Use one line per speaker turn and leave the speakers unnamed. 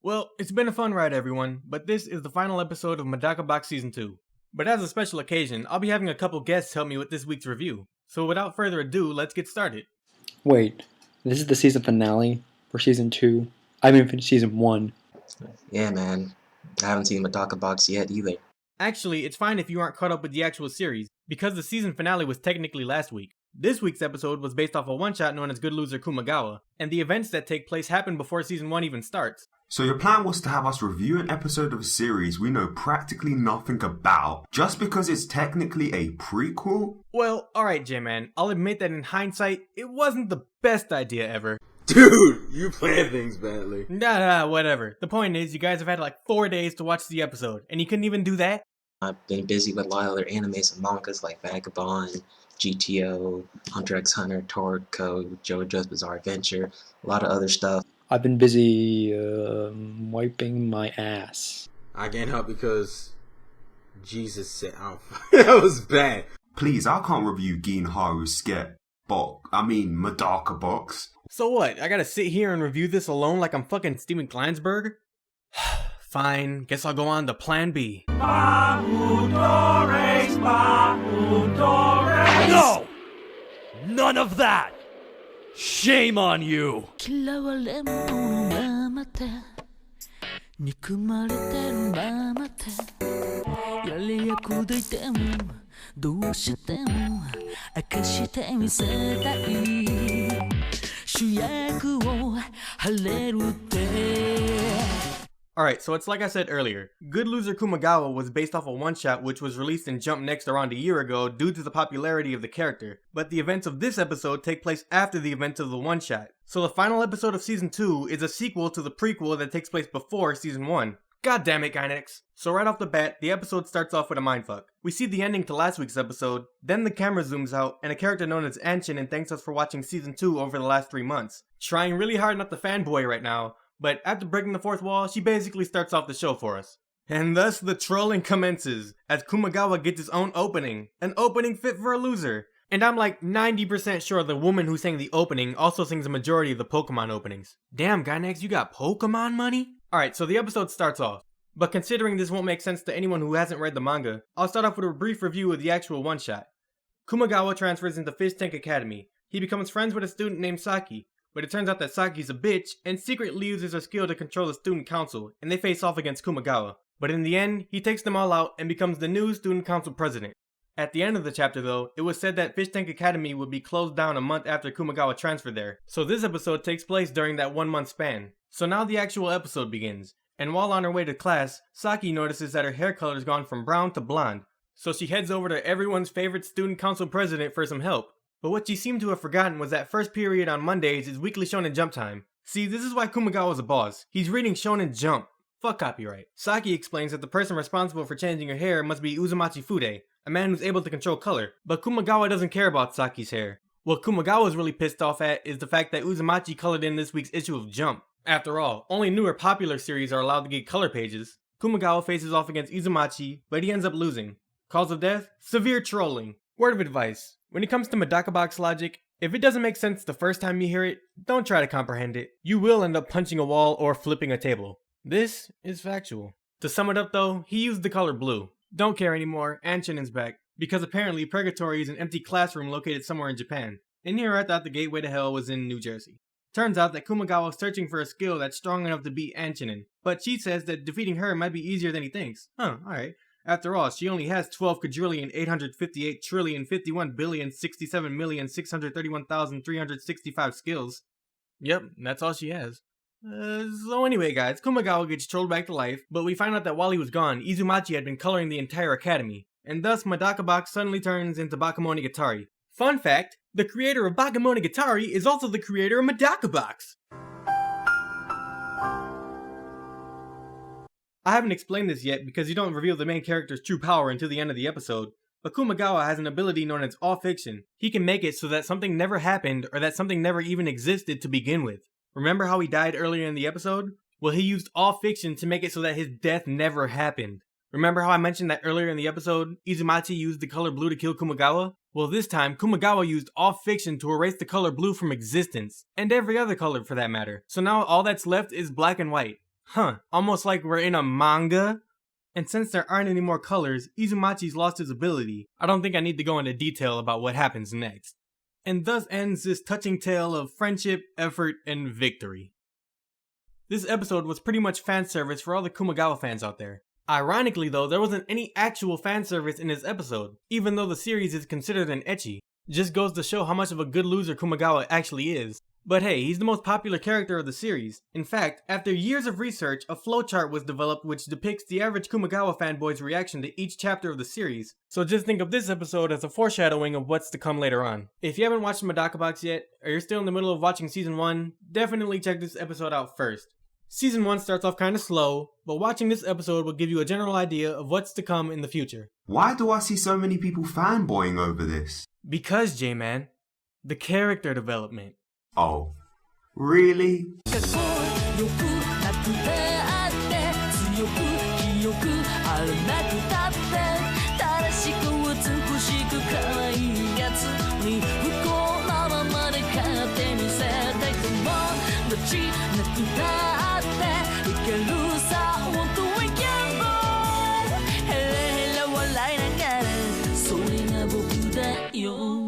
Well, it's been a fun ride, everyone, but this is the final episode of Medaka Box Season 2. But as a special occasion, I'll be having a couple guests help me with this week's review. So without further ado, let's get started.
Wait, this is the season finale for Season 2? I mean, Season 1.
Yeah, man. I haven't seen Medaka Box yet either.
Actually, it's fine if you aren't caught up with the actual series, because the season finale was technically last week. This week's episode was based off a one-shot known as Good Loser Kumagawa, and the events that take place happen before Season 1 even starts.
So your plan was to have us review an episode of a series we know practically nothing about, just because it's technically a prequel?
Well, alright J-Man, I'll admit that in hindsight, it wasn't the best idea ever.
Dude, you plan things badly.
Nah, whatever. The point is, you guys have had like 4 days to watch the episode, and you couldn't even do that?
I've been busy with a lot of other animes and mangas like Vagabond, GTO, Hunter x Hunter, Toriko, JoJo's Bizarre Adventure, a lot of other stuff.
I've been busy wiping my ass.
I can't help because Jesus said, that was bad.
Please, I can't review Gin Haru's Medaka Box.
So what, I gotta sit here and review this alone like I'm fucking Steven Kleinsberg? Fine, guess I'll go on to Plan B.
No! None of that! Shame on you!
嫌われ者のままで憎まれてるままでやりやくでいてもどうしても明かしてみせたい主役を張れるって
Alright, so it's like I said earlier, Good Loser Kumagawa was based off a one-shot which was released in Jump Next around a year ago due to the popularity of the character, but the events of this episode take place after the events of the one-shot. So the final episode of Season 2 is a sequel to the prequel that takes place before Season 1. God damn it, Gynex. So right off the bat, the episode starts off with a mindfuck. We see the ending to last week's episode, then the camera zooms out, and a character known as Anshin thanks us for watching Season 2 over the last 3 months. Trying really hard not to fanboy right now, but after breaking the fourth wall, she basically starts off the show for us. And thus the trolling commences, as Kumagawa gets his own opening. An opening fit for a loser. And I'm like 90% sure the woman who sang the opening also sings a majority of the Pokemon openings. Damn, Gynex, you got Pokemon money? Alright, so the episode starts off. But considering this won't make sense to anyone who hasn't read the manga, I'll start off with a brief review of the actual one-shot. Kumagawa transfers into Fish Tank Academy. He becomes friends with a student named Saki. But it turns out that Saki's a bitch, and secretly uses her skill to control the student council, and they face off against Kumagawa. But in the end, he takes them all out and becomes the new student council president. At the end of the chapter though, it was said that Fish Tank Academy would be closed down a month after Kumagawa transferred there, so this episode takes place during that 1 month span. So now the actual episode begins, and while on her way to class, Saki notices that her hair color's gone from brown to blonde. So she heads over to everyone's favorite student council president for some help. But what she seemed to have forgotten was that first period on Mondays is weekly Shonen Jump time. See, this is why Kumagawa's a boss. He's reading Shonen Jump. Fuck copyright. Saki explains that the person responsible for changing her hair must be Uzumachi Fude, a man who's able to control color. But Kumagawa doesn't care about Saki's hair. What Kumagawa's really pissed off at is the fact that Uzumachi colored in this week's issue of Jump. After all, only newer popular series are allowed to get color pages. Kumagawa faces off against Uzumachi, but he ends up losing. Cause of death? Severe trolling. Word of advice. When it comes to Medaka Box logic, if it doesn't make sense the first time you hear it, don't try to comprehend it. You will end up punching a wall or flipping a table. This is factual. To sum it up though, he used the color blue. Don't care anymore, Anshin's back, because apparently Purgatory is an empty classroom located somewhere in Japan. And here I thought the gateway to hell was in New Jersey. Turns out that Kumagawa is searching for a skill that's strong enough to beat Anshin, but she says that defeating her might be easier than he thinks. Alright. After all, she only has 12,858,351,067,631,365 skills. Yep, that's all she has. So anyway guys, Kumagawa gets trolled back to life, but we find out that while he was gone, Izumachi had been coloring the entire academy, and thus Medaka Box suddenly turns into Bakemonogatari. Fun fact, the creator of Bakemonogatari is also the creator of Medaka Box! I haven't explained this yet because you don't reveal the main character's true power until the end of the episode, but Kumagawa has an ability known as all fiction. He can make it so that something never happened or that something never even existed to begin with. Remember how he died earlier in the episode? Well, he used all fiction to make it so that his death never happened. Remember how I mentioned that earlier in the episode, Izumachi used the color blue to kill Kumagawa? Well, this time, Kumagawa used all fiction to erase the color blue from existence, and every other color for that matter. So now all that's left is black and white. Almost like we're in a manga? And since there aren't any more colors, Izumachi's lost his ability. I don't think I need to go into detail about what happens next. And thus ends this touching tale of friendship, effort, and victory. This episode was pretty much fan service for all the Kumagawa fans out there. Ironically though, there wasn't any actual fan service in this episode, even though the series is considered an ecchi. Just goes to show how much of a good loser Kumagawa actually is. But hey, he's the most popular character of the series. In fact, after years of research, a flowchart was developed which depicts the average Kumagawa fanboy's reaction to each chapter of the series. So just think of this episode as a foreshadowing of what's to come later on. If you haven't watched the Madaka Box yet, or you're still in the middle of watching Season 1, definitely check this episode out first. Season 1 starts off kinda slow, but watching this episode will give you a general idea of what's to come in the future.
Why do I see so many people fanboying over this?
Because, J-Man, the character development.
Oh, really?
かっこよくなくてあって強く清くあらなくたって正しく美しく可愛いやつに不幸なままで勝手にせたいともどっちなくたっていけるさ本当はギャンボーヘラヘラ笑いながらそれが僕だよ